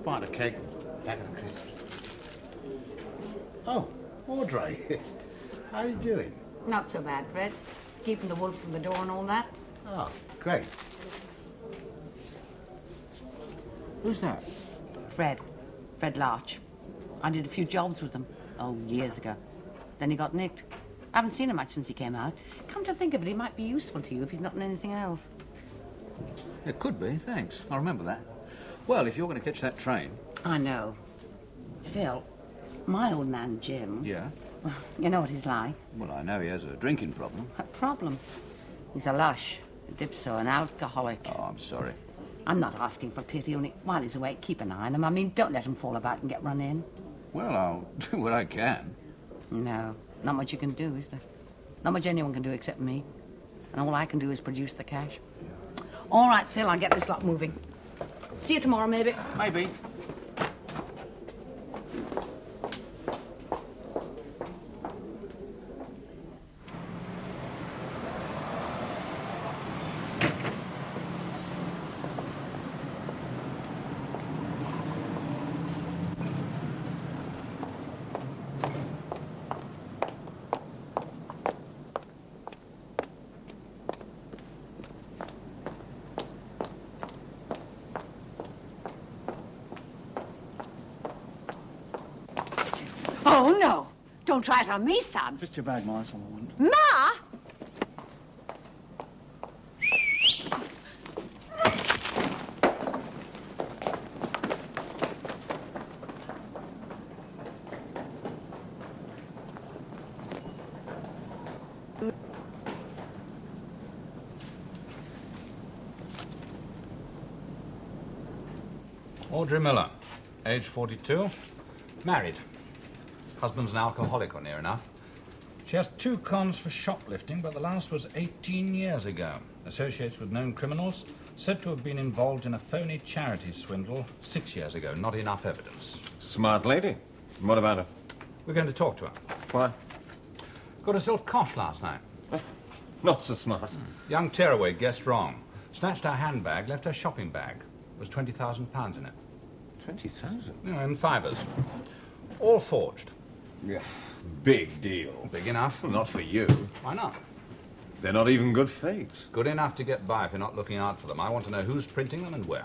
Bite of cake, pack of crisps. Oh, Audrey. How you doing? Not so bad, Fred. Keeping the wolf from the door and all that. Oh, great. Who's that? Fred Larch. I did a few jobs with him, years ago. Then he got nicked. I haven't seen him much since he came out. Come to think of it, he might be useful to you if he's not in anything else. It could be, thanks. I'll remember that. Well, if you're going to catch that train... I know. Phil, my old man Jim... Yeah? You know what he's like. Well, I know he has a drinking problem. A problem? He's a lush, a dipso, an alcoholic. Oh, I'm sorry. I'm not asking for pity, only while he's awake, keep an eye on him. I mean, don't let him fall about and get run in. Well, I'll do what I can. No, not much you can do, is there? Not much anyone can do except me. And all I can do is produce the cash. All right, Phil, I'll get this lot moving. See you tomorrow, maybe. Maybe. Oh, no. Don't try it on me, son. Just your bag, Ma, that's all I want. Ma! Audrey Miller, age 42, married. Husband's an alcoholic, or near enough. She has 2 cons for shoplifting, but the last was 18 years ago. Associates with known criminals, said to have been involved in a phony charity swindle 6 years ago. Not enough evidence. Smart lady. What about her? We're going to talk to her. Why? Got herself coshed last night. Not so smart. Young Tearaway guessed wrong. Snatched her handbag, left her shopping bag. There was £20,000 in it. 20,000? You know, in fivers. All forged. Yeah. Big deal. Big enough. Well, not for you. Why not? They're not even good fakes. Good enough to get by if you're not looking out for them. I want to know who's printing them and where.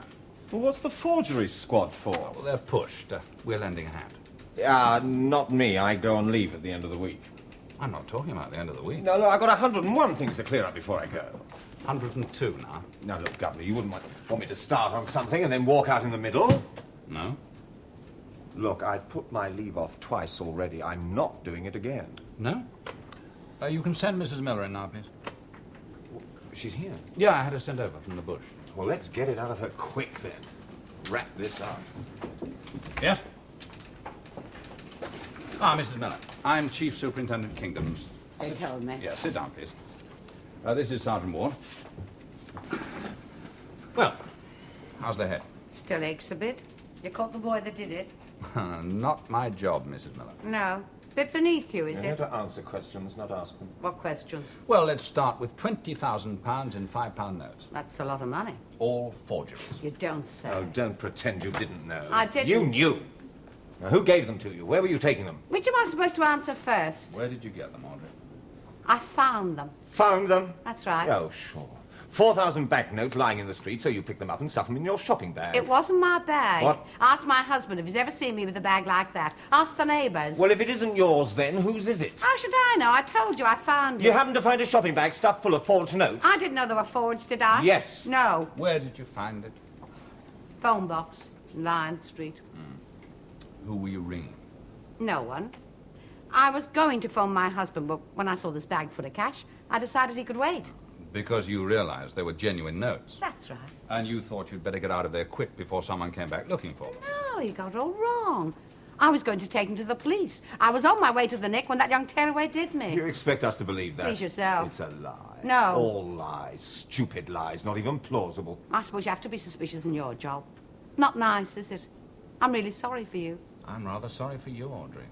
Well, what's the forgery squad for? Well, they're pushed. We're lending a hand. Not me. I go on leave at the end of the week. I'm not talking about the end of the week. No, I've got 101 things to clear up before I go. 102 now. Now, look, Governor, you wouldn't want me to start on something and then walk out in the middle? No? Look, I've put my leave off twice already. I'm not doing it again. No? You can send Mrs. Miller in now, please. She's here. Yeah, I had her sent over from the bush. Well, let's get it out of her quick, then. Wrap this up. Yes? Mrs. Miller. I'm Chief Superintendent Kingdoms. They told me. Yeah, sit down, please. This is Sergeant Ward. Well, how's the head? Still aches a bit. You caught the boy that did it? Not my job, Mrs. Miller. No. Bit beneath you, is You're it? here to answer questions, not ask them. What questions? Well, let's start with £20,000 in £5 notes. That's a lot of money. All forgeries. You don't say. Oh, don't pretend you didn't know. I didn't. You knew. Now, who gave them to you? Where were you taking them? Which am I supposed to answer first? Where did you get them, Audrey? I found them. Found them? That's right. Oh, sure. 4,000 banknotes lying in the street, so you picked them up and stuffed them in your shopping bag. It wasn't my bag. What? Ask my husband if he's ever seen me with a bag like that. Ask the neighbours. Well, if it isn't yours, then whose is it? How should I know? I told you I found it. You happened to find a shopping bag stuffed full of forged notes? I didn't know they were forged, did I? Yes. No. Where did you find it? Phone box in Lion Street. Who were you ringing? No one. I was going to phone my husband, but when I saw this bag full of cash, I decided he could wait. Because you realized they were genuine notes. That's right. And you thought you'd better get out of there quick before someone came back looking for them. No, you got it all wrong. I was going to take him to the police. I was on my way to the Nick when that young tearaway did me. You expect us to believe that? Please yourself. It's a lie. No. All lies. Stupid lies. Not even plausible. I suppose you have to be suspicious in your job. Not nice, is it? I'm really sorry for you. I'm rather sorry for you, Audrey.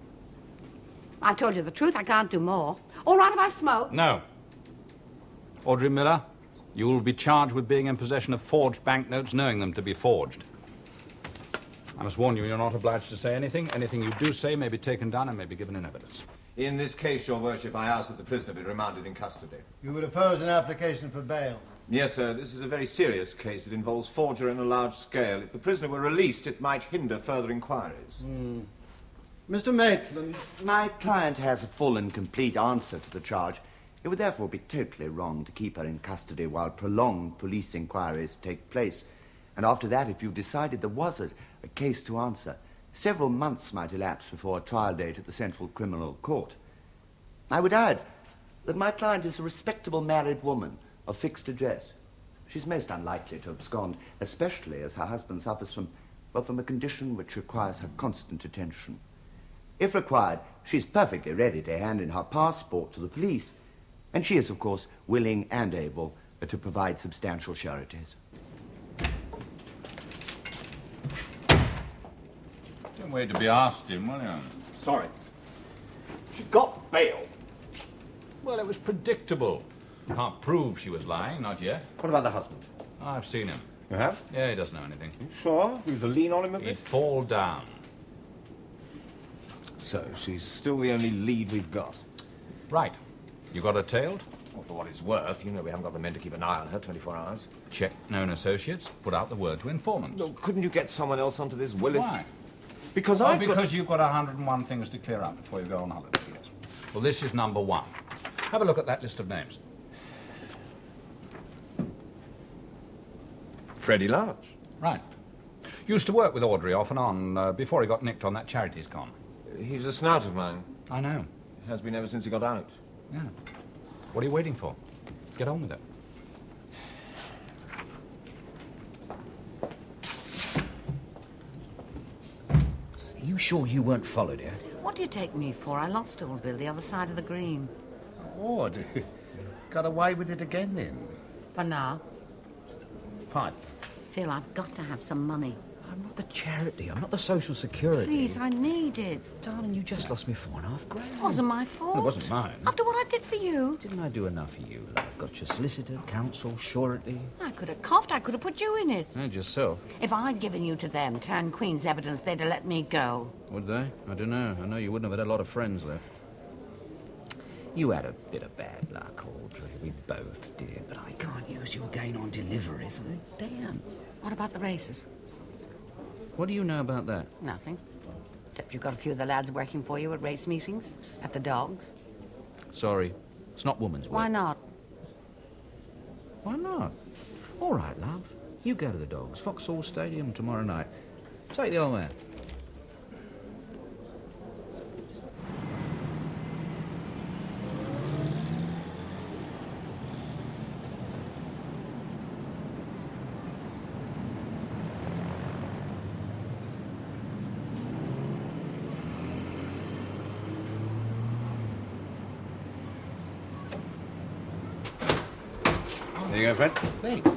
I told you the truth. I can't do more. All right if I smoke? No. Audrey Miller, you will be charged with being in possession of forged banknotes, knowing them to be forged. I must warn you, you're not obliged to say anything. Anything you do say may be taken down and may be given in evidence. In this case, Your Worship, I ask that the prisoner be remanded in custody. You would oppose an application for bail? Yes, sir. This is a very serious case. It involves forgery on a large scale. If the prisoner were released, it might hinder further inquiries. Mr. Maitland. My client has a full and complete answer to the charge. It would therefore be totally wrong to keep her in custody while prolonged police inquiries take place. And after that, if you decided there was a case to answer, several months might elapse before a trial date at the Central Criminal Court. I would add that my client is a respectable married woman of fixed address. She's most unlikely to abscond, especially as her husband suffers from a condition which requires her constant attention. If required, she's perfectly ready to hand in her passport to the police, and she is, of course, willing and able to provide substantial sureties. Don't wait to be asked him, will you? Sorry. She got bail. Well, it was predictable. Can't prove she was lying, not yet. What about the husband? I've seen him. You have? Yeah, he doesn't know anything. Sure? You the lean on him a He'd bit? fall down. So, she's still the only lead we've got. Right. You got her tailed? Well, for what it's worth, you know we haven't got the men to keep an eye on her 24 hours. Check known associates. Put out the word to informants. No, couldn't you get someone else onto this, Willis? Why? Because Oh, I've because you've got 101 things to clear up before you go on holiday, yes. Well, this is number one. Have a look at that list of names. Freddie Larch. Right. Used to work with Audrey off and on before he got nicked on that charities con. He's a snout of mine. I know. Has been ever since he got out. Yeah. What are you waiting for? Get on with it. Are you sure you weren't followed here? What do you take me for? I lost old Bill the other side of the green. What? Got away with it again then? For now, Pipe. Phil, I've got to have some money. I'm not the charity. I'm not the social security. Please, I need it. Darling, you just lost me $4.5 It wasn't my fault. It wasn't mine. After what I did for you. Didn't I do enough for you, love? Got your solicitor, counsel, surety. I could have coughed. I could have put you in it. And yourself. If I'd given you to them, turned Queen's evidence, they'd have let me go. Would they? I don't know. I know you wouldn't have had a lot of friends left. You had a bit of bad luck, Audrey. We both did. But I can't use your gain on deliveries. Damn. What about the races? What do you know about that? Nothing. Except you've got a few of the lads working for you at race meetings, at the dogs. Sorry. It's not woman's work. Why not? Why not? All right, love. You go to the dogs. Vauxhall Stadium tomorrow night. Take the old man. There you go, Fred. Thanks.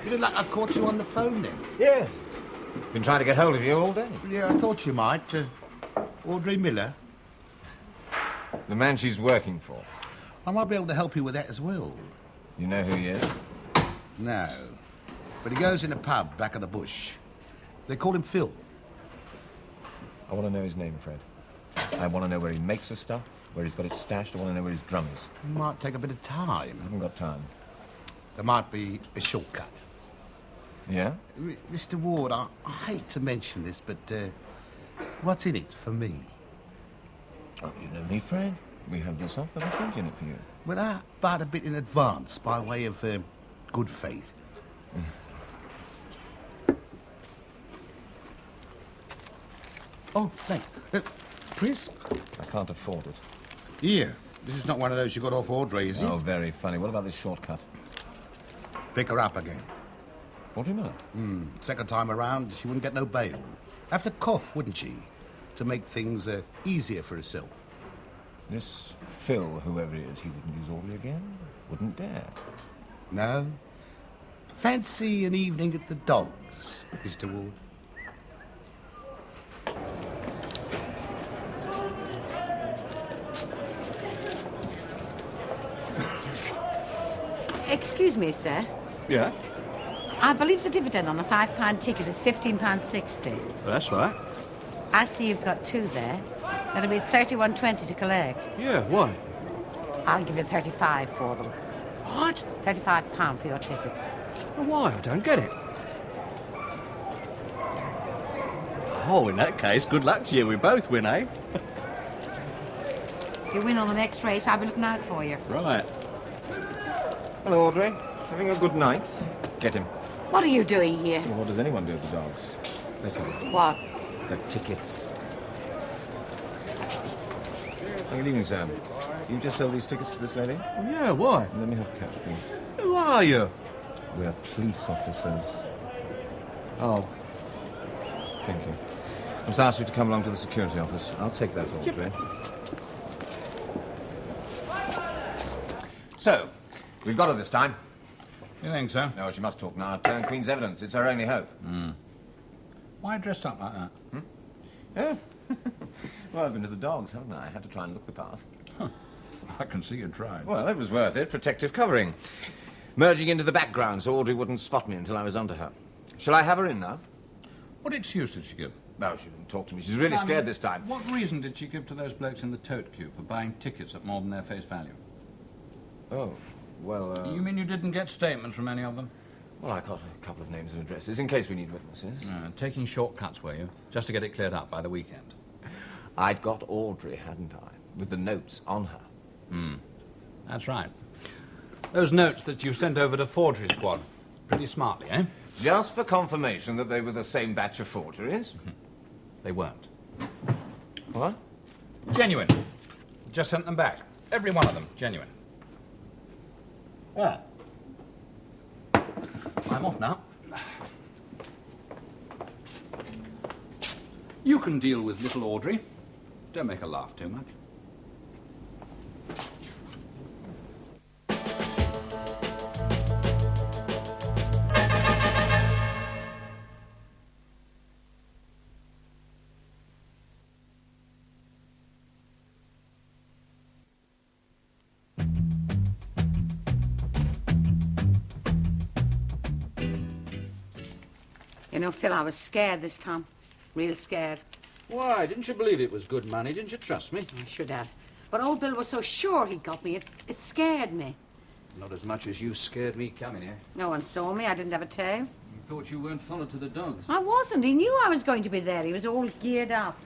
You look like I caught you on the phone then. Yeah. Been trying to get hold of you all day. Yeah, I thought you might. Audrey Miller. The man she's working for. I might be able to help you with that as well. You know who he is? No. But he goes in a pub back of the bush. They call him Phil. I want to know his name, Fred. I want to know where he makes the stuff, where he's got it stashed. I want to know where his drum is. Might take a bit of time. I haven't got time. There might be a shortcut. Yeah? Mr. Ward, I hate to mention this, but what's in it for me? Oh, you know me, Fred. We have this off, but I've got in it for you. Well, I bought a bit in advance by way of good faith. Oh, thanks. Crisp? I can't afford it. Here. This is not one of those you got off Audrey, is it? Oh, very funny. What about this shortcut? Pick her up again. What do you mean? Second time around, she wouldn't get no bail. Have to cough, wouldn't she? To make things easier for herself. This Phil, whoever he is, he wouldn't use Audrey again? Wouldn't dare. No? Fancy an evening at the dogs, Mr. Ward? Excuse me, sir. Yeah? I believe the dividend on a £5 ticket is £15.60. Well, that's right. I see you've got two there. That'll be £31.20 to collect. Yeah, why? I'll give you 35 for them. What? £35 for your tickets. Well, why? I don't get it. Oh, in that case, good luck to you. We both win, eh? If you win on the next race, I'll be looking out for you. Right. Hello, Audrey. Having a good night? Get him. What are you doing here? Well, what does anyone do with the dogs? Listen, What? the tickets. Oh, good evening, Sam. You just sold these tickets to this lady? Yeah, why? Let me have cash, please. Who are you? We're police officers. Oh. Thank you. I must ask you to come along to the security office. I'll take that, Audrey. So, we've got her this time. You think so? No, she must talk now. Turn Queen's evidence. It's her only hope. Why dressed up like that? Oh. Well, I've been to the dogs, haven't I? I had to try and look the part. I can see you tried. Well, it was worth it. Protective covering. Merging into the background so Audrey wouldn't spot me until I was onto her. Shall I have her in now? What excuse did she give? No, she didn't talk to me. She's really scared this time. What reason did she give to those blokes in the tote queue for buying tickets at more than their face value? Oh, well, You mean you didn't get statements from any of them? Well, I got a couple of names and addresses in case we need witnesses. Taking shortcuts, were you? Just to get it cleared up by the weekend? I'd got Audrey, hadn't I? With the notes on her. That's right. Those notes that you sent over to Forgery Squad. Pretty smartly, eh? Just for confirmation that they were the same batch of forgeries. They weren't. What? Genuine. Just sent them back. Every one of them. Genuine. Well, I'm off now. You can deal with little Audrey. Don't make her laugh too much. You know, Phil, I was scared this time. Real scared. Why? Didn't you believe it was good money? Didn't you trust me? I should have. But old Bill was so sure he got me, it scared me. Not as much as you scared me coming here. No one saw me. I didn't have a tail. You thought you weren't followed to the dogs. I wasn't. He knew I was going to be there. He was all geared up.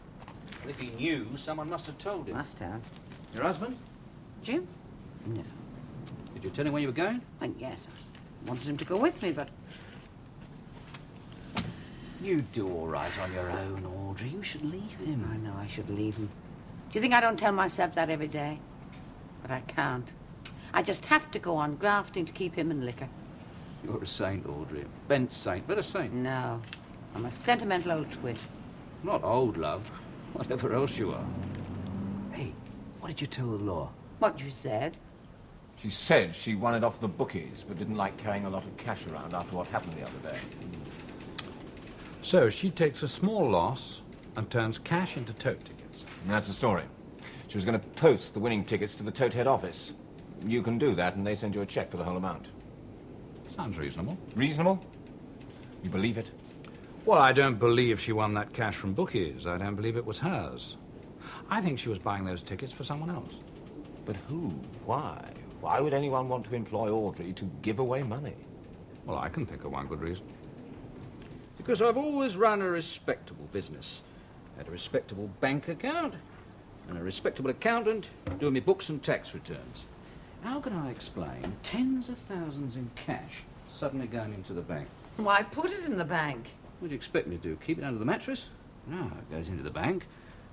Well, if he knew, someone must have told him. Must have. Your husband? Jim? No. Did you tell him where you were going? Well, yes, I wanted him to go with me, but... You do all right on your own, Audrey. You should leave him. I know I should leave him. Do you think I don't tell myself that every day? But I can't. I just have to go on grafting to keep him in liquor. You're a saint, Audrey. A bent saint, but a saint. No. I'm a sentimental old twit. Not old, love. Whatever else you are. Hey, what did you tell the law? What you said? She said she won it off the bookies, but didn't like carrying a lot of cash around after what happened the other day. So she takes a small loss and turns cash into tote tickets. And that's the story. She was going to post the winning tickets to the tote head office. You can do that, and they send you a check for the whole amount. Sounds reasonable. Reasonable? You believe it? Well, I don't believe she won that cash from bookies. I don't believe it was hers. I think she was buying those tickets for someone else. But who? Why? Why would anyone want to employ Audrey to give away money? Well, I can think of one good reason. Because I've always run a respectable business. Had a respectable bank account and a respectable accountant doing me books and tax returns. How can I explain tens of thousands in cash suddenly going into the bank? Why, put it in the bank. What do you expect me to do? Keep it under the mattress? No, it goes into the bank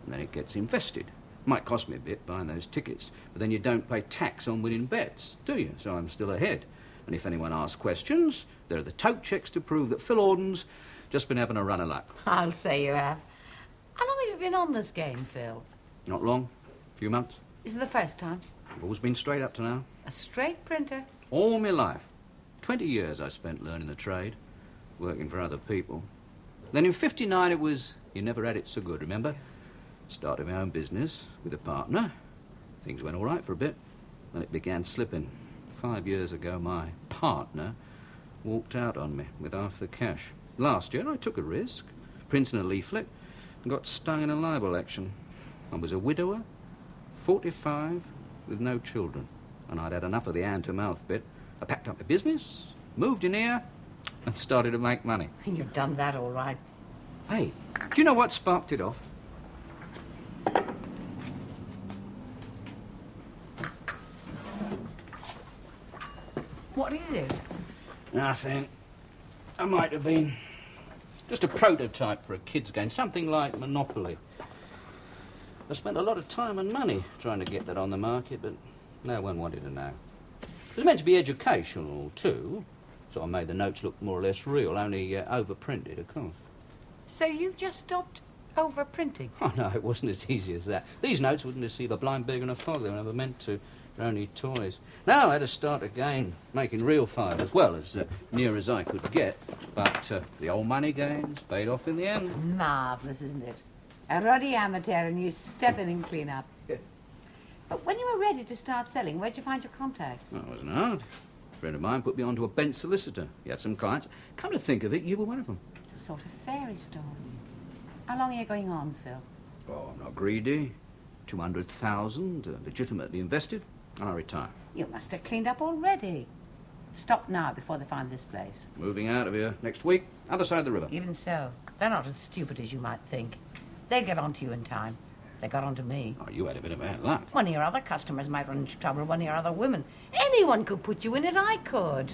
and then it gets invested. Might cost me a bit buying those tickets, but then you don't pay tax on winning bets, do you? So I'm still ahead. And if anyone asks questions, there are the tote checks to prove that Phil Auden's just been having a run of luck. I'll say you have. How long have you been on this game, Phil? Not long. A few months. Is it the first time? I've always been straight up to now. A straight printer? All my life. 20 years I spent learning the trade, working for other people. Then in '59 it was, you never had it so good, remember? Started my own business with a partner. Things went all right for a bit. Then it began slipping. 5 years ago, my partner walked out on me with half the cash. Last year I took a risk, printing a leaflet, and got stung in a libel action. I was a widower, 45, with no children, and I'd had enough of the hand-to-mouth bit. I packed up my business, moved in here, and started to make money. You've done that all right. Hey, do you know what sparked it off? What is it? Nothing. I might have been just a prototype for a kid's game, something like Monopoly. I spent a lot of time and money trying to get that on the market, but no one wanted to know. It was meant to be educational, too, so I made the notes look more or less real, only overprinted, of course. So you just stopped overprinting? Oh, no, it wasn't as easy as that. These notes wouldn't deceive a blind pig in a fog. They were never meant to. They're only toys. Now I had to start again, making real fire, as well as near as I could get. But the old money games paid off in the end. Marvellous, isn't it? A ruddy amateur and you step in and clean up. Yeah. But when you were ready to start selling, where'd you find your contacts? Well, it wasn't hard. A friend of mine put me onto a bench solicitor. He had some clients. Come to think of it, you were one of them. It's a sort of fairy story. How long are you going on, Phil? Oh, I'm not greedy. 200,000 legitimately invested, and I retire. You must have cleaned up already. Stop now before they find this place. Moving out of here next week, other side of the river. Even so, they're not as stupid as you might think. They'll get onto you in time. They got onto me. Oh, you had a bit of bad luck. One of your other customers might run into trouble with one of your other women. Anyone could put you in it, I could.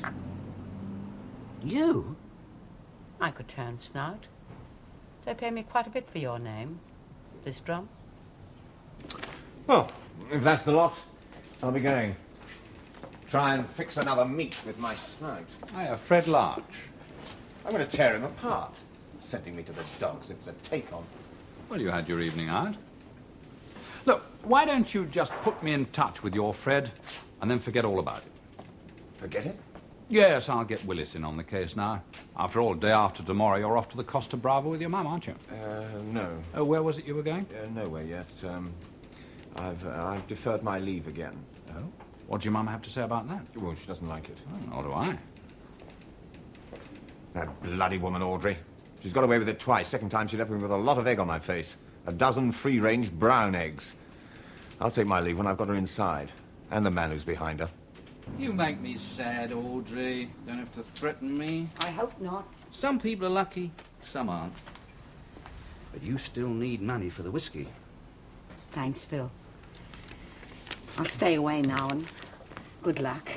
You? I could turn snout. They pay me quite a bit for your name. This drum. Well, if that's the lot, I'll be going. Try and fix another meet with my snout. Hiya, Fred Larch. I'm going to tear him apart. Sending me to the dogs. It was a take-on. Well, you had your evening out. Look, why don't you just put me in touch with your Fred and then forget all about it? Forget it? Yes, I'll get Willis in on the case now. After all, day after tomorrow, you're off to the Costa Brava with your mum, aren't you? No. Oh, where was it you were going? Nowhere yet. I've deferred my leave again. Oh? What do your mum have to say about that? Well, she doesn't like it. Oh, nor do I. That bloody woman, Audrey. She's got away with it twice. Second time she left me with a lot of egg on my face. A dozen free-range brown eggs. I'll take my leave when I've got her inside. And the man who's behind her. You make me sad, Audrey. Don't have to threaten me. I hope not. Some people are lucky, some aren't. But you still need money for the whiskey. Thanks, Phil. I'll stay away now and good luck.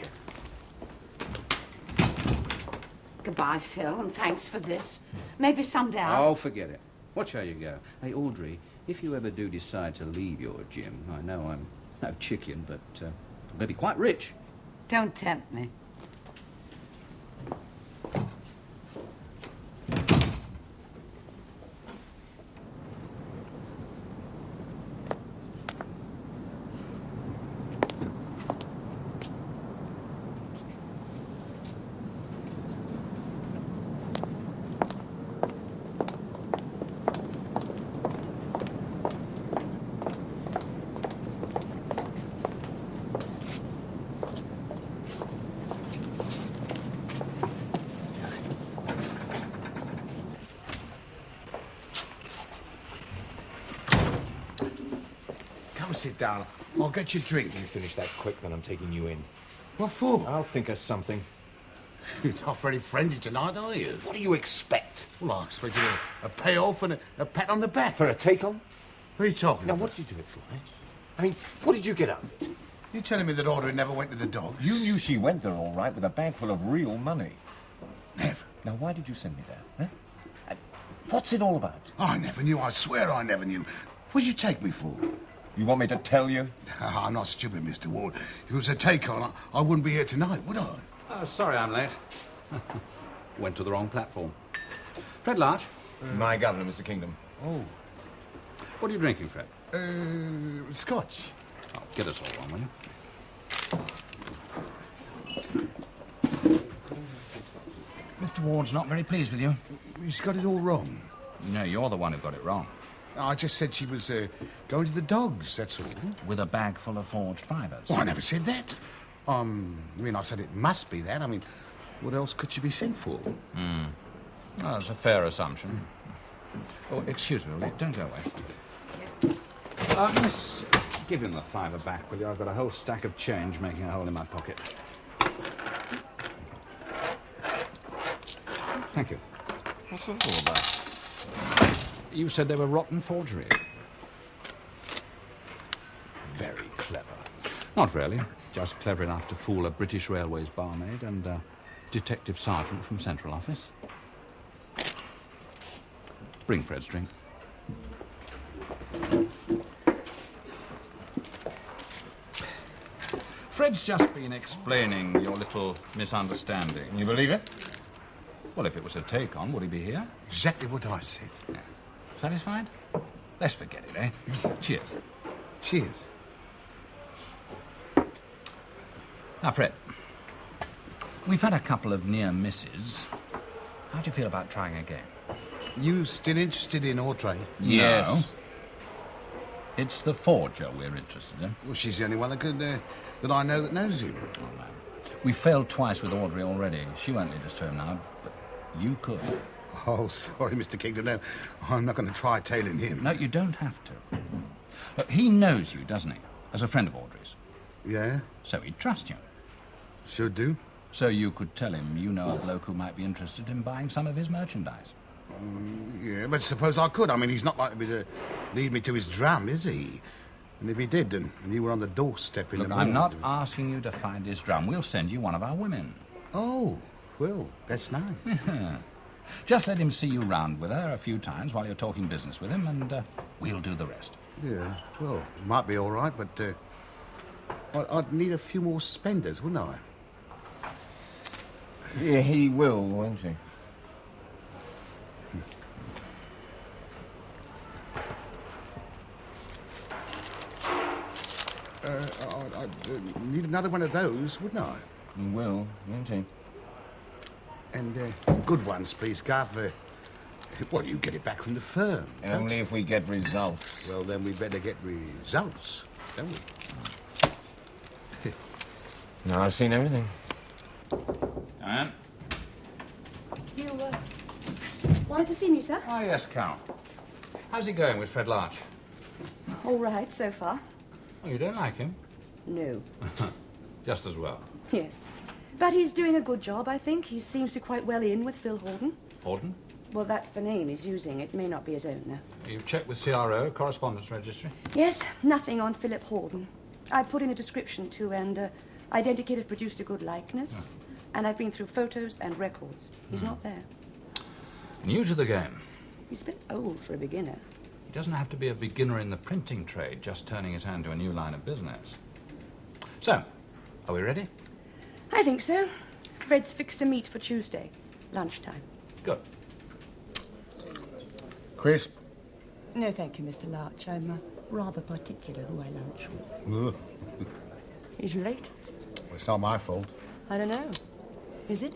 Goodbye, Phil, and thanks for this. Maybe someday Oh, forget it. Watch how you go. Hey, Audrey, if you ever do decide to leave your gym, I know I'm no chicken, but I'm going to be quite rich. Don't tempt me. Come sit down. I'll get you a drink. You finish that quick, then I'm taking you in. What for? I'll think of something. You're not very friendly tonight, are you? What do you expect? Well, I expected a payoff and a pat on the back. For a take-on? What are you talking Now, about? what did you do it for, eh? I mean, what did you get out of it? You telling me that Audrey never went to the dog? You knew she went there all right with a bag full of real money. Never. Now, why did you send me there, eh? What's it all about? I never knew. I swear I never knew. What did you take me for? You want me to tell you? I'm not stupid, Mr. Ward. If it was a take-on, I wouldn't be here tonight, would I? Oh, sorry I'm late. Went to the wrong platform. Fred Larch, My governor, Mr. Kingdom. Oh. what are you drinking, Fred? Scotch. Oh, get us all one, will you? Mr. Ward's not very pleased with you. He's got it all wrong. No, you're the one who got it wrong. I just said she was going to the dogs, that's all. With a bag full of forged fivers. Well, I never said that. I mean, I said it must be that. I mean, What else could she be sent for? Well, that's a fair assumption. Oh, excuse me, will you? Don't go away. Miss, give him the £5 back, will you? I've got a whole stack of change making a hole in my pocket. Thank you. What's it all about? You said they were rotten forgeries. Very clever. Not really. Just clever enough to fool a British Railways barmaid and a detective sergeant from Central Office. Bring Fred's drink. Fred's just been explaining your little misunderstanding. You believe it? Well, if it was a take-on, would he be here? Exactly what I said. Yeah. Satisfied? Let's forget it, eh? Cheers. Cheers. Now, Fred, we've had a couple of near misses. How do you feel about trying again? You still interested in Audrey? Yes. No. It's the forger we're interested in. Well, she's the only one that could, that I know that knows him. We failed twice with Audrey already. She won't lead us to him now, but you could. Oh, sorry, Mr. Kingdom. No, I'm not going to try tailing him. No, you don't have to. Look, he knows you, doesn't he? As a friend of Audrey's. Yeah, So he'd trust you. should do. So you could tell him you know a bloke who might be interested in buying some of his merchandise. Yeah, but suppose I could. I mean, he's not likely to lead me to his drum, is he? And if he did, and you were on the doorstep in Look, the I'm morning... not asking you to find his drum. We'll send you one of our women. Oh, well, that's nice. Just let him see you round with her a few times while you're talking business with him, and we'll do the rest. Yeah, well, might be all right, but I'd need a few more spenders, wouldn't I? Yeah, he will, won't he? I'd need another one of those, wouldn't I? He will, won't he? And good ones, please, Gav. Well, you get it back from the firm. don't Only you? if we get results. Well, then we better get results, don't we? No, I've seen everything. Anne? You, wanted to see me, sir? Oh, yes, Carol. How's it going with Fred Larch? All right, so far. Oh, you don't like him? No. Just as well. Yes. But he's doing a good job, I think. He seems to be quite well in with Phil Horden. Horden? Well, that's the name he's using. It may not be his own, though. You've checked with CRO, Correspondence Registry? Yes, nothing on Philip Horden. I put in a description, too, and identicated produced a good likeness. And I've been through photos and records. He's not there. New to the game. He's a bit old for a beginner. He doesn't have to be a beginner in the printing trade, just turning his hand to a new line of business. So, are we ready? I think so. Fred's fixed a meet for Tuesday, lunchtime. Good. Crisp? No, thank you, Mr. Larch. I'm rather particular who I lunch with. Ugh. He's late. Well, it's not my fault. I don't know. Is it?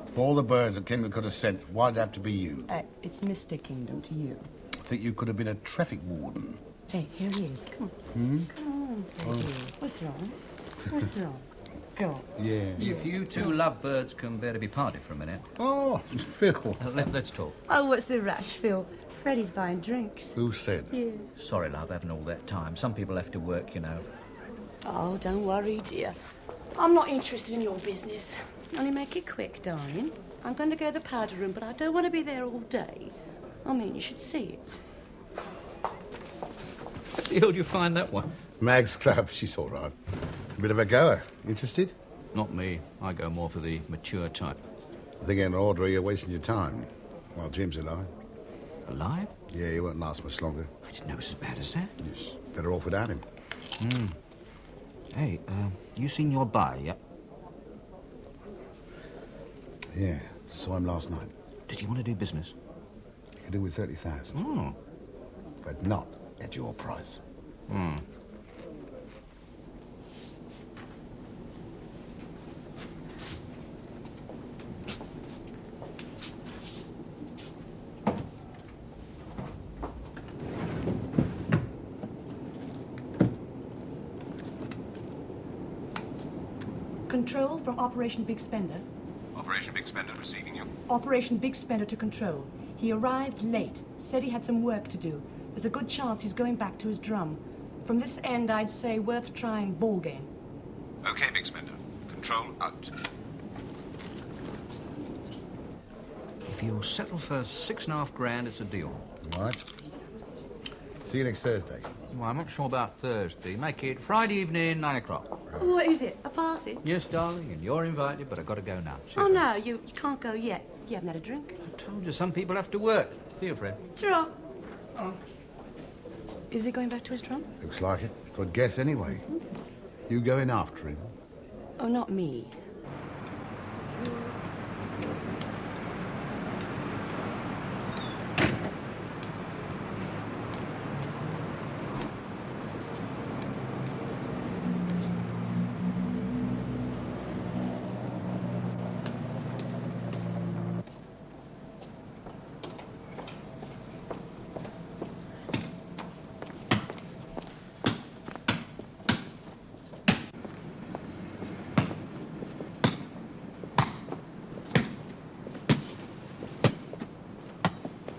Of all the birds that Kingdom could have sent, why'd it have to be you? It's Mr. Kingdom to you. I think you could have been a traffic warden. Hey, here he is. Come on. Come on, Freddie. What's wrong? What's wrong? Go on. Yeah. If you two lovebirds can bear to be parted for a minute, Oh, Phil. let's talk. Oh, what's the rush, Phil? Freddie's buying drinks. Who said? Yeah. Sorry, love, having all that time. Some people have to work, you know. Oh, don't worry, dear. I'm not interested in your business. Only make it quick, darling. I'm going to go to the powder room, but I don't want to be there all day. I mean, you should see it. What the hell do you find that one? Mag's Club. She's all right. A bit of a goer. Interested? Not me. I go more for the mature type. I think in Audrey, you're wasting your time. While Jim's alive. Alive? Yeah, he won't last much longer. I didn't know it was as bad as that. Yes. Better off without him. Hey, you seen your buy yet? Yeah, saw him last night. Does he want to do business? He could do with 30,000. Oh. But not at your price. Control from Operation Big Spender. Operation Big Spender receiving you. Operation Big Spender to Control. He arrived late, said he had some work to do. There's a good chance he's going back to his drum. From this end, I'd say worth trying ball game. Okay, Big Spender. Control out. If you'll settle for $6.5 grand, it's a deal. All right. See you next Thursday. Well, I'm not sure about Thursday. Make it Friday evening, 9 o'clock. What is it? A party? Yes, darling, and you're invited, but I've got to go now. See you, Oh, Fred. no, you can't go yet. You haven't had a drink. I told you, some people have to work. See you, Fred. Sure. Oh. Is he going back to his drum? Looks like it. Good guess anyway. You going after him? Oh, not me.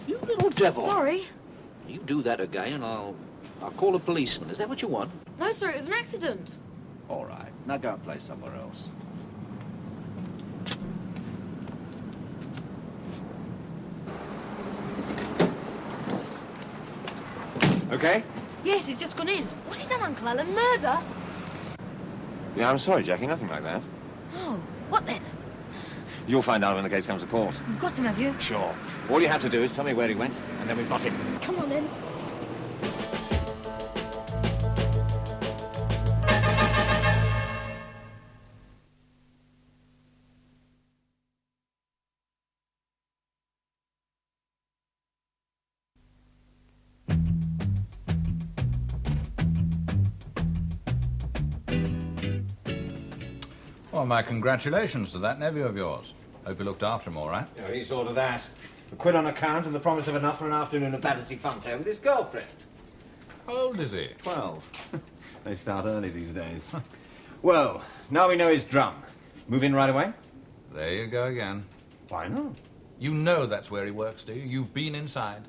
You little devil. Sorry. You do that again and I'll call a policeman. Is that what you want? No, sir, it was an accident. All right. Now go and play somewhere else. Okay? Yes, he's just gone in. What's he done, Uncle Alan? Murder? Yeah, I'm sorry, Jackie. Nothing like that. Oh, what then? You'll find out when the case comes to court. You've got him, have you? Sure. All you have to do is tell me where he went, and then we've got him. Come on, then. Well, my congratulations to that nephew of yours. Hope you looked after him all right. Yeah, he saw to that. A quid on account and the promise of enough for an afternoon of Battersea Funfair with his girlfriend. How old is he? 12. They start early these days. Well, now we know his drum. Move in right away? There you go again. Why not? You know that's where he works, do you? You've been inside.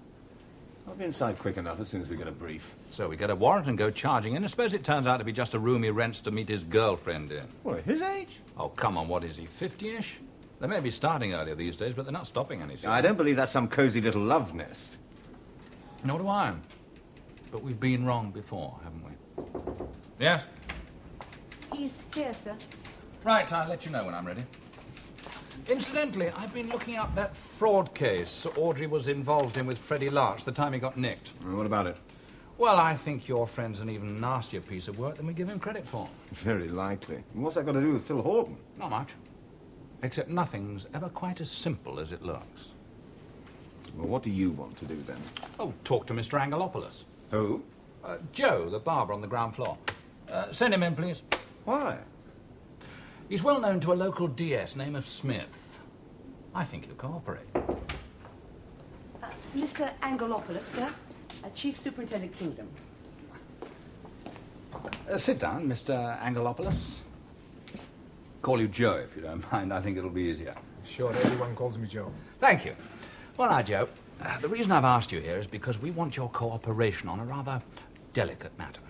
I'll be inside quick enough as soon as we get a brief. So we get a warrant and go charging in. I suppose it turns out to be just a room he rents to meet his girlfriend in. What, his age? Oh, come on, what is he, 50-ish? They may be starting earlier these days, but they're not stopping any sooner. I don't believe that's some cosy little love nest. Nor do I. But we've been wrong before, haven't we? Yes? He's here, sir. Right, I'll let you know when I'm ready. Incidentally, I've been looking up that fraud case Audrey was involved in with Freddie Larch the time he got nicked. What about it? Well, I think your friend's an even nastier piece of work than we give him credit for. Very likely. And what's that got to do with Phil Horton? Not much. Except nothing's ever quite as simple as it looks. Well, what do you want to do then? Oh, talk to Mr. Angelopoulos. Who? Joe, the barber on the ground floor. Send him in, please. Why? He's well known to a local DS, name of Smith. I think he'll cooperate. Mr. Angelopoulos, sir. Chief Superintendent Kingdom. Sit down, Mr. Angelopoulos. Call you Joe, if you don't mind. I think it'll be easier. Sure, everyone calls me Joe. Thank you. Well, now, Joe, the reason I've asked you here is because we want your cooperation on a rather delicate matter.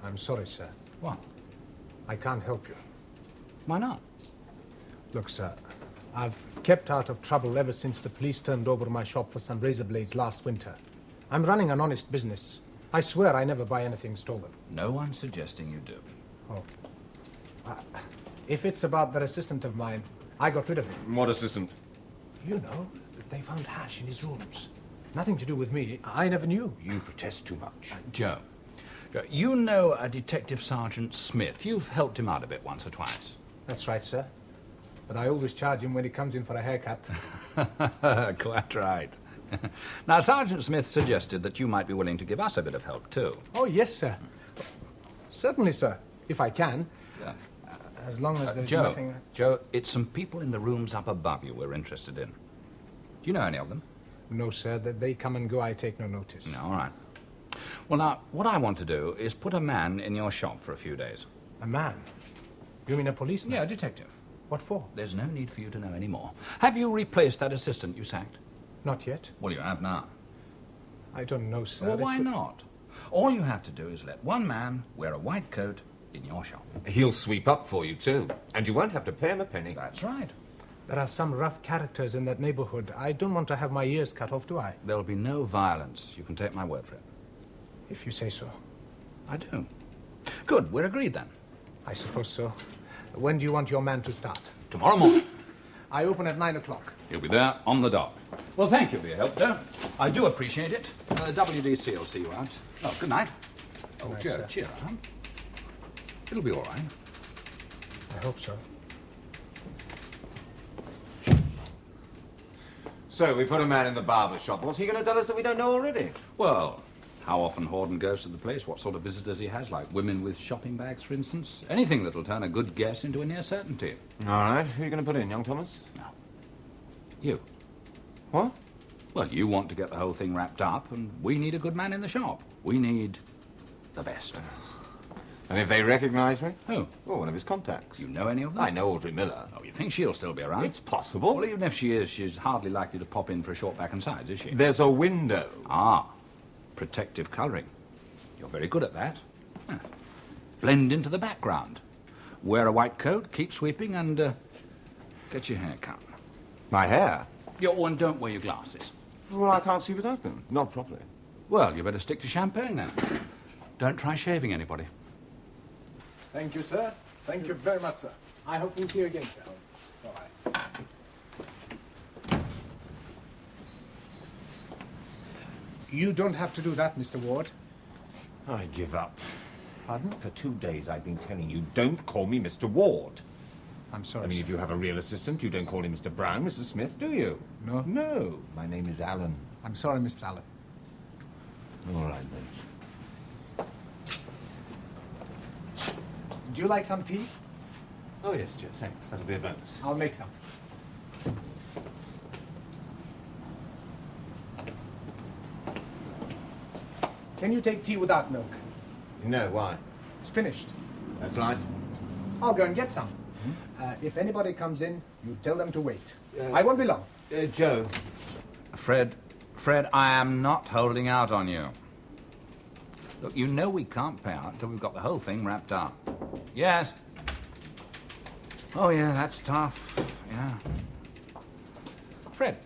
I'm sorry, sir. What? I can't help you. Why not? Look, sir, I've kept out of trouble ever since the police turned over my shop for some razor blades last winter. I'm running an honest business. I swear I never buy anything stolen. No one's suggesting you do. Oh. If it's about that assistant of mine, I got rid of him. What assistant? You know, they found hash in his rooms. Nothing to do with me. I never knew. You protest too much. Joe, you know a Detective Sergeant Smith. You've helped him out a bit once or twice. That's right, sir. But I always charge him when he comes in for a haircut. Quite right. Now, Sergeant Smith suggested that you might be willing to give us a bit of help, too. Oh, yes, sir. Certainly, sir, if I can. Yeah. As long as there's Joe, nothing... Joe, it's some people in the rooms up above you we're interested in. Do you know any of them? No, sir. They come and go. I take no notice. No, all right. Well, now, what I want to do is put a man in your shop for a few days. A man? You mean a policeman? Yeah, a detective. What for? There's no need for you to know any more. Have you replaced that assistant you sacked? Not yet. Well, you have now. I don't know, sir. Well, why not? All you have to do is let one man wear a white coat in your shop. He'll sweep up for you, too. And you won't have to pay him a penny. That's right. There are some rough characters in that neighborhood. I don't want to have my ears cut off, do I? There'll be no violence. You can take my word for it. If you say so. I do. Good. We're agreed then. I suppose so. When do you want your man to start? Tomorrow morning. I open at 9 o'clock. He'll be there on the dot. Well, thank you for your help, Joe. I do appreciate it. WDC will see you out. Oh, good night. Oh, Good night, Joe, sir. cheer up. It'll be all right. I hope so. So, we put a man in the barber shop. What's he going to tell us that we don't know already? Well, how often Horden goes to the place, what sort of visitors he has, like women with shopping bags, for instance. Anything that'll turn a good guess into a near certainty. All right. Who are you going to put in, young Thomas? No. You. What? Well, you want to get the whole thing wrapped up, and we need a good man in the shop. We need the best. And if they recognize me? Who? Well, one of his contacts. You know any of them? I know Audrey Miller. Oh, you think she'll still be around? It's possible. Well, even if she is, she's hardly likely to pop in for a short back and sides, is she? There's a window. Ah, protective colouring. You're very good at that. Huh. Blend into the background. Wear a white coat, keep sweeping, and get your hair cut. My hair? Yeah, oh, and don't wear your glasses. Well, I can't see without them. Not properly. Well, you better stick to champagne then. Don't try shaving anybody. Thank you, sir. Thank you very much, sir. I hope we'll see you again, sir. Bye-bye. You don't have to do that, Mr. Ward. I give up. Pardon? For 2 days I've been telling you, don't call me Mr. Ward. I'm sorry, I mean, sir. if you have a real assistant, you don't call him Mr. Brown, Mr. Smith, do you? No. No. My name is Allen. I'm sorry, Mr. Allen. All right, mate. Do you like some tea? Oh, yes, Joe, thanks. That'll be a bonus. I'll make some. Can you take tea without milk? No, why? It's finished. That's life. I'll go and get some. If anybody comes in, you tell them to wait. I won't be long. Joe. Fred, I am not holding out on you. Look, you know we can't pay out until we've got the whole thing wrapped up. Yes. Oh, yeah, that's tough. Yeah. Fred,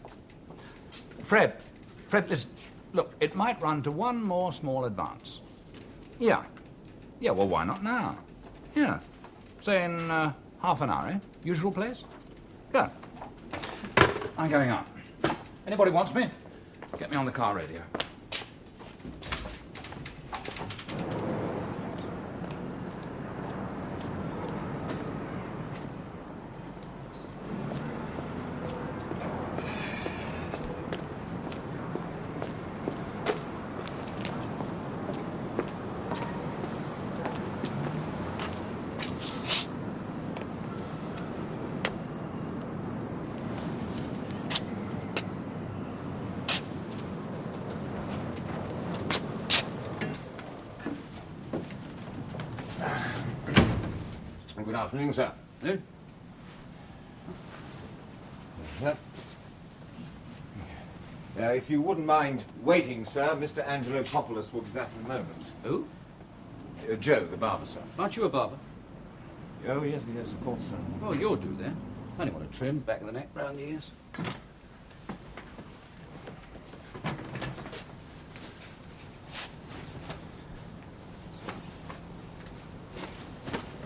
listen. Look, it might run to one more small advance. Yeah. Yeah, well, why not now? Yeah. Say in half an hour, eh? Usual place? Good. I'm going out. Anybody wants me? Get me on the car radio. Good afternoon, sir. Eh? Yep. If you wouldn't mind waiting, sir, Mr. Angelo Populus will be back in a moment. Who? Joe, the barber, sir. Aren't you a barber? Oh, yes, of course, sir. Well, you'll do then. Only want to trim back of the neck, round the ears.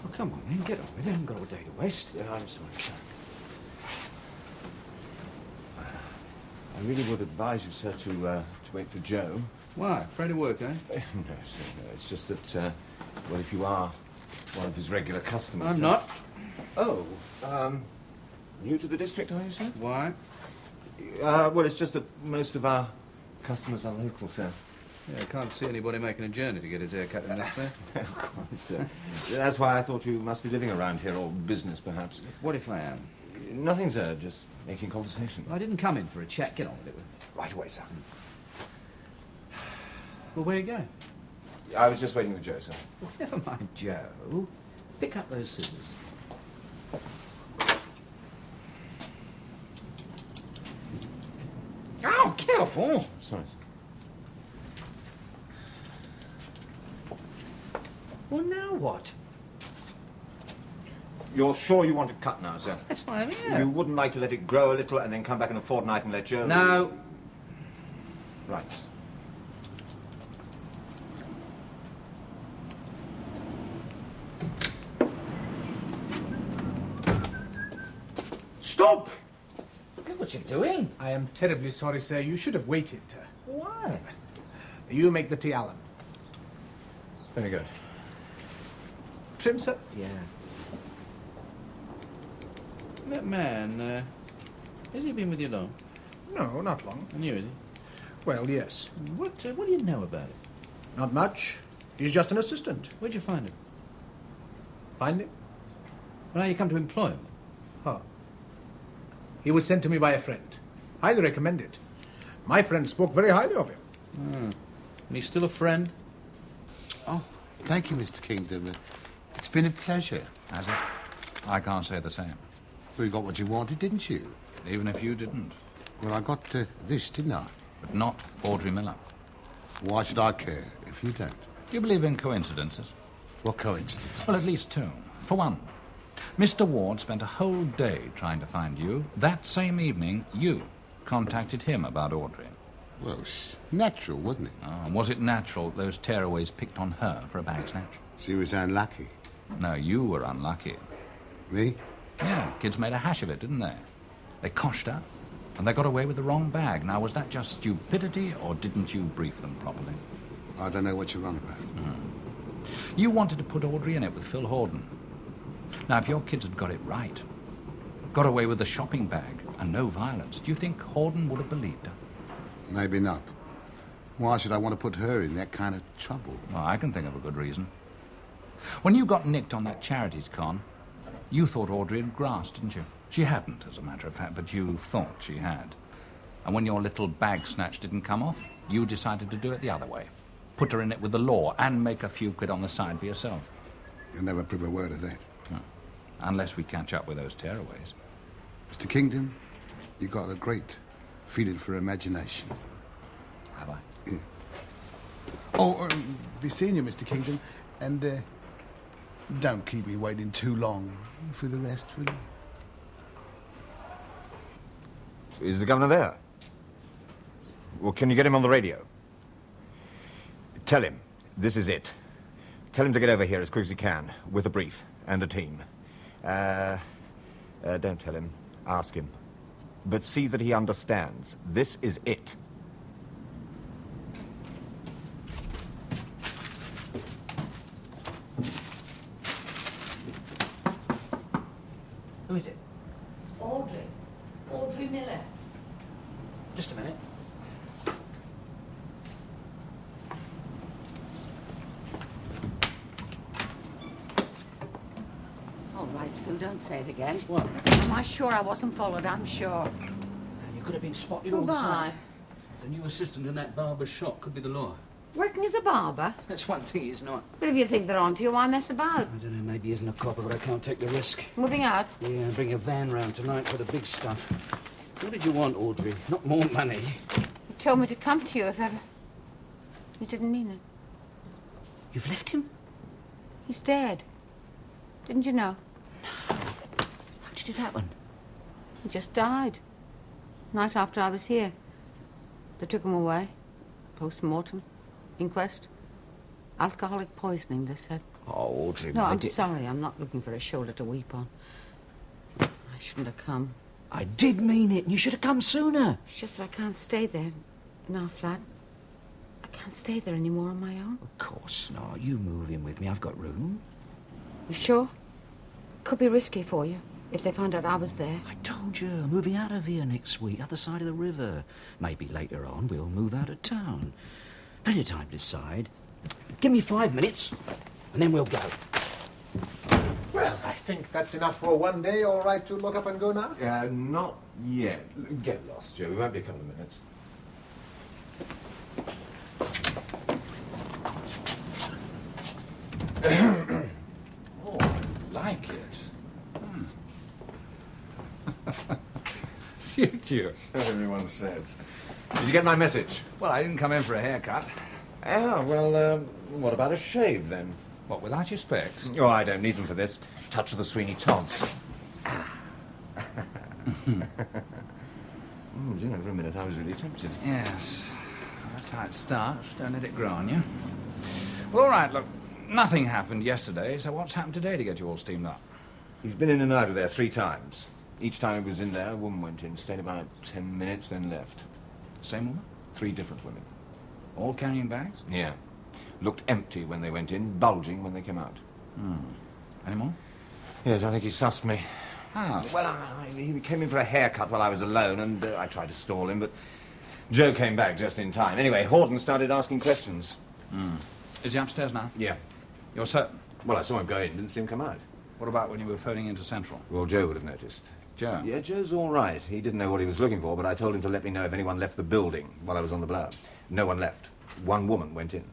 Oh, come on, then, get on with it. I haven't got all day to waste. Yeah, I'm sorry, sir. I really would advise you, sir, to wait for Joe. Why? Afraid of work, eh? No, sir, no. It's just that, well, if you are one of his regular customers... I'm not. Oh, new to the district, are you, sir? Why? Well, it's just that most of our customers are local, sir. Yeah, I can't see anybody making a journey to get his hair cut in this place. Of course, sir. That's why I thought you must be living around here, or business, perhaps. What if I am? Nothing, sir, just making conversation. I didn't come in for a chat. Get on with it. Right away, sir. Well, where are you going? I was just waiting for Joe, sir. Well, never mind Joe. Pick up those scissors. Oh, careful. Sorry. Well, now what? You're sure you want it cut now, sir? That's why I'm here. You wouldn't like to let it grow a little and then come back in a fortnight and let Joe... No. Right. Stop! Look what you're doing. I am terribly sorry, sir. You should have waited. Why? You make the tea, Alan. Very good. Trim, sir? Yeah. That man, has he been with you long? No, not long. New, is he? Well, yes. What do you know about it? Not much. He's just an assistant. Where'd you find him? Find him? Well, how you come to employ him? Oh. He was sent to me by a friend. Highly recommend it. My friend spoke very highly of him. And he's still a friend? Oh, thank you, Mr. Kingdom. It's been a pleasure. Has it? I can't say the same. Well, you got what you wanted, didn't you? Even if you didn't. Well, I got this, didn't I? But not Audrey Miller. Why should I care if you don't? Do you believe in coincidences? What coincidence? Well, at least two. For one, Mr. Ward spent a whole day trying to find you. That same evening, you contacted him about Audrey. Well, it's natural, wasn't it? Oh, and was it natural that those tearaways picked on her for a bag snatch? She was unlucky. No, you were unlucky. Me? Yeah, kids made a hash of it, didn't they? They coshed her, and they got away with the wrong bag. Now, was that just stupidity, or didn't you brief them properly? I don't know what you're on about. You wanted to put Audrey in it with Phil Horden. Now, if your kids had got it right, got away with the shopping bag and no violence, do you think Horden would have believed her? Maybe not. Why should I want to put her in that kind of trouble? Well, I can think of a good reason. When you got nicked on that charities con, you thought Audrey had grassed, didn't you? She hadn't, as a matter of fact, but you thought she had. And when your little bag snatch didn't come off, you decided to do it the other way. Put her in it with the law and make a few quid on the side for yourself. You'll never prove a word of that. No. Unless we catch up with those tearaways. Mr. Kingdom, you got a great feeling for imagination. Have I? Yeah. Oh, be seeing you, Mr. Kingdom, and don't keep me waiting too long for the rest, will you? Is the governor there? Well, can you get him on the radio? Tell him, this is it. Tell him to get over here as quick as he can, with a brief and a team. Don't tell him. Ask him. But see that he understands. This is it. Who is it? Audrey. Audrey Miller. Just a minute. All right, Phil, don't say it again. What? Am I sure I wasn't followed? I'm sure. You could have been spotted all the Why? time. There's a new assistant in that barber's shop. Could be the law. Working as a barber? That's one thing he's not. But if you think they're onto you, why mess about? I don't know, maybe he isn't a copper, but I can't take the risk. Moving out? Yeah, bring a van round tonight for the big stuff. What did you want, Audrey? Not more money. He told me to come to you if ever. You didn't mean it. You've left him? He's dead. Didn't you know? How did it happen? He just died. Night after I was here. They took him away. Post-mortem. Inquest. Alcoholic poisoning, they said. Oh, Audrey, No, my I'm dear. sorry. I'm not looking for a shoulder to weep on. I shouldn't have come. I did mean it, and you should have come sooner. It's just that I can't stay there in our flat. I can't stay there anymore on my own. Of course not. You move in with me. I've got room. You sure? Could be risky for you if they found out I was there. I told you, I'm moving out of here next week, other side of the river. Maybe later on we'll move out of town. Plenty of time to decide. Give me 5 minutes, and then we'll go. Well, I think that's enough for one day. All right to lock up and go now? Not yet. Get lost, Joe. It won't be a couple of minutes. Oh, I like it. suit you. So everyone says. Did you get my message? Well, I didn't come in for a haircut. Ah, well, what about a shave, then? What, without your specs? Oh, I don't need them for this. Touch of the Sweeney Todds. Do you know, for a minute I was really tempted. Yes. That's how it starts. Don't let it grow on you. Well, all right, look. Nothing happened yesterday, so what's happened today to get you all steamed up? He's been in and out of there 3 times. Each time he was in there, a woman went in, stayed about 10 minutes, then left. Same woman? 3 different women. All carrying bags? Yeah. Looked empty when they went in, bulging when they came out. Any more? Yes, I think he sussed me. How? Well, he came in for a haircut while I was alone, and I tried to stall him, but Joe came back just in time. Anyway, Horton started asking questions. Is he upstairs now? Yeah. You're certain? Well, I saw him go in, didn't see him come out. What about when you were phoning into Central? Well, Joe would have noticed. Joe? Yeah, Joe's all right. He didn't know what he was looking for, but I told him to let me know if anyone left the building while I was on the blow. No one left. One woman went in.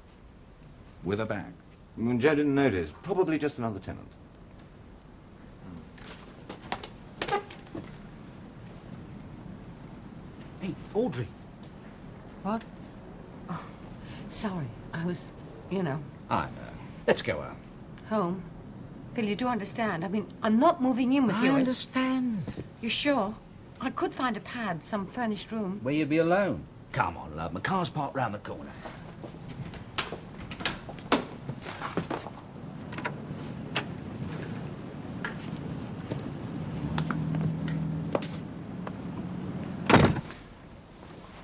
With a bag? Joe didn't notice. Probably just another tenant. Hey, Audrey. What? Oh, sorry. I was, you know. I know. Let's go out. Home. Phil, you do understand. I mean, I'm not moving in with you. I understand. You sure? I could find a pad, some furnished room. Where you'd be alone. Come on, love. My car's parked round the corner.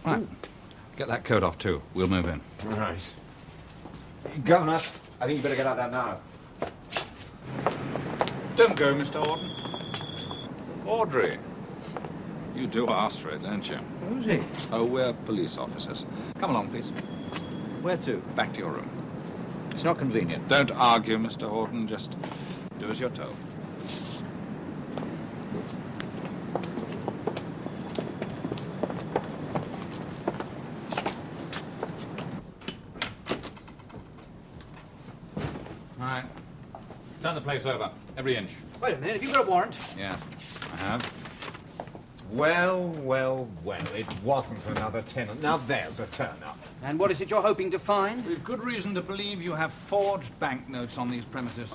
Right. Get that coat off, too. We'll move in. Right. Governor, I think you better get out there now. Don't go, Mr. Horton. Audrey. You do ask for it, don't you? Who's he? Oh, we're police officers. Come along, please. Where to? Back to your room. It's not convenient. Don't argue, Mr. Horton. Just do as you're told. All right. Turn the place over. Every inch. Wait a minute. Have you got a warrant? Yes, I have. Well, well, well, it wasn't another tenant. Now there's a turn-up. And what is it you're hoping to find? We've good reason to believe you have forged banknotes on these premises.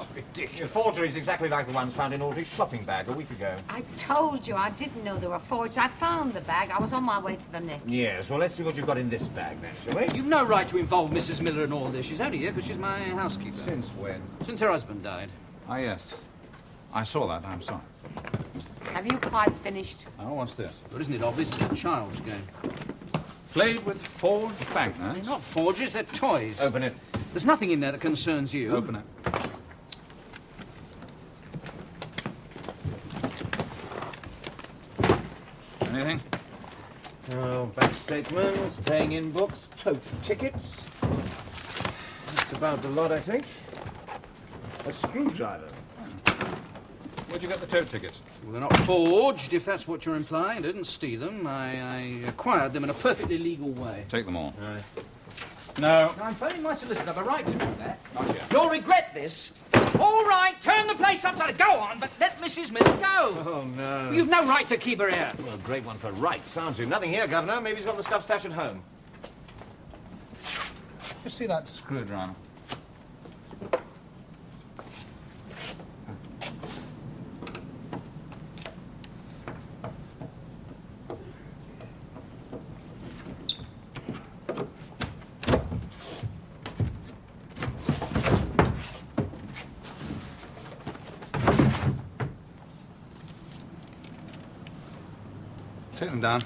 Your forgery's exactly like the ones found in Audrey's shopping bag a week ago. I told you I didn't know they were forged. I found the bag. I was on my way to the Nick. Yes, well, let's see what you've got in this bag, then, shall we? You've no right to involve Mrs. Miller in all this. She's only here because she's my housekeeper. Since when? Since her husband died. Ah, yes. I saw that. I'm sorry. Have you quite finished? Oh, what's this? But isn't it obvious it's a child's game? Played with forged banknotes? They're not forgeries, they're toys. Open it. There's nothing in there that concerns you. Open it. Anything? Oh, bank statements, paying in books, tote tickets. That's about the lot, I think. A screwdriver. Where'd you get the tote tickets? Well, they're not forged, if that's what you're implying. I didn't steal them. I acquired them in a perfectly legal way. Take them all. Right. No. Now, I'm phoning my solicitor. I have a right to do that. Not yet. You'll regret this. All right, turn the place upside down. Go on, but let Mrs. Miller go. Oh, no. You've no right to keep her here. Well, a great one for rights, aren't you? Nothing here, Governor. Maybe he's got the stuff stashed at home. You see that screwdriver? Take them down.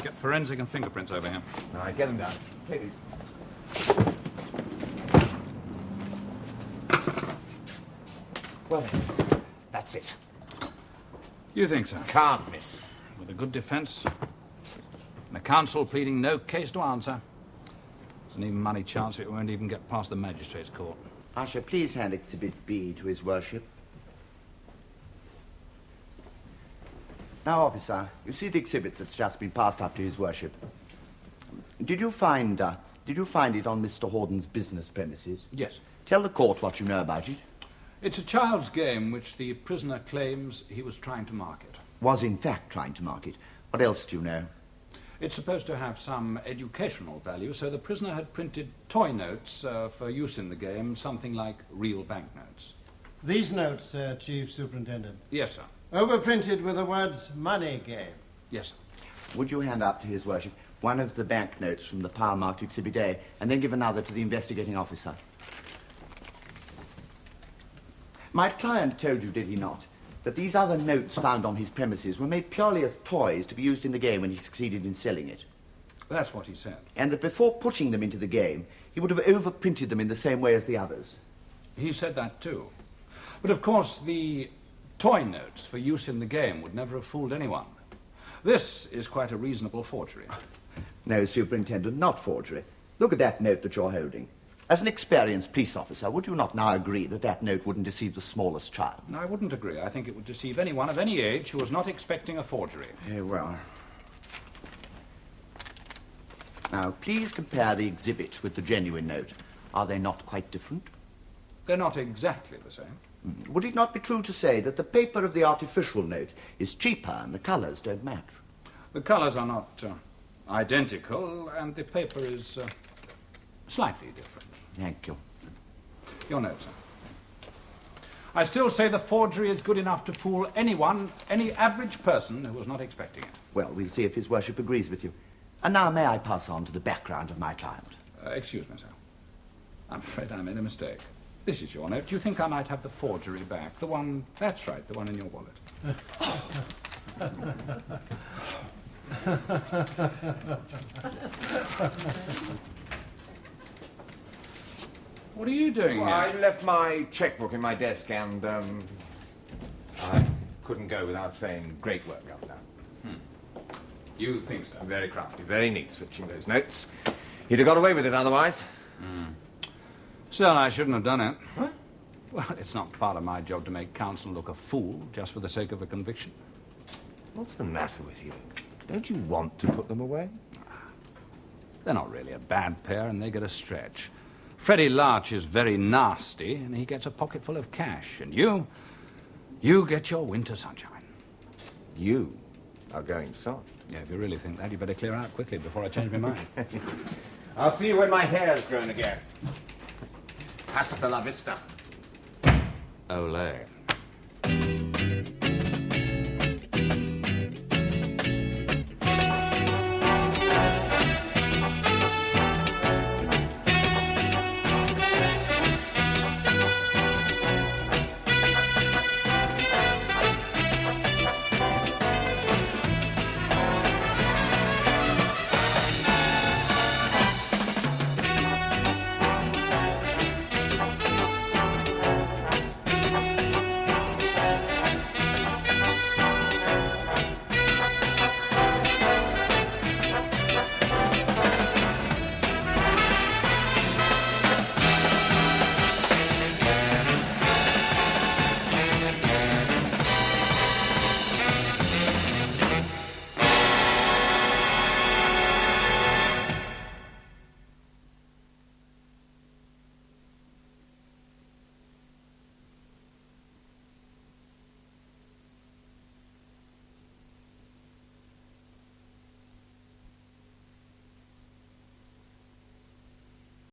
Get forensic and fingerprints over here. All right, get them down. Take these. Well, then, that's it. You think so? Can't miss. With a good defence and a counsel pleading no case to answer, there's an even money chance it won't even get past the magistrate's court. Usher, please hand Exhibit B to His Worship. Now, officer, you see the exhibit that's just been passed up to His Worship. Did you find it on Mr. Horton's business premises? Yes. Tell the court what you know about it. It's a child's game which the prisoner claims he was trying to market. Was in fact trying to market. What else do you know? It's supposed to have some educational value, so the prisoner had printed toy notes for use in the game, something like real banknotes. These notes, Chief Superintendent. Yes, sir. Overprinted with the words money game. Yes, sir. Would you hand up to His Worship one of the banknotes from the pile-marked Exhibit A, and then give another to the investigating officer? My client told you, did he not, that these other notes found on his premises were made purely as toys to be used in the game when he succeeded in selling it? That's what he said. And that before putting them into the game, he would have overprinted them in the same way as the others? He said that too. But of course, the toy notes for use in the game would never have fooled anyone. This is quite a reasonable forgery. No, Superintendent, not forgery. Look at that note that you're holding. As an experienced police officer, would you not now agree that that note wouldn't deceive the smallest child? No, I wouldn't agree. I think it would deceive anyone of any age who was not expecting a forgery. Well. Now, please compare the exhibit with the genuine note. Are they not quite different? They're not exactly the same. Would it not be true to say that the paper of the artificial note is cheaper and the colours don't match? The colours are not identical, and the paper is slightly different. Thank you. Your note, sir. I still say the forgery is good enough to fool anyone, any average person who was not expecting it. Well, we'll see if His Worship agrees with you. And now may I pass on to the background of my client? Excuse me, sir. I'm afraid I made a mistake. This is your note. Do you think I might have the forgery back? The one, that's right, the one in your wallet. What are you doing Well, here? I left my checkbook in my desk and, I couldn't go without saying great work, Governor. You think so? Very crafty, very neat, switching those notes. He'd have got away with it otherwise. Still, I shouldn't have done it. What? Well, it's not part of my job to make counsel look a fool just for the sake of a conviction. What's the matter with you? Don't you want to put them away? They're not really a bad pair, and they get a stretch. Freddie Larch is very nasty, and he gets a pocket full of cash. And you get your winter sunshine. You are going soft. Yeah, if you really think that, you better clear out quickly before I change my mind. I'll see you when my hair's grown again. Hasta la vista. Olé.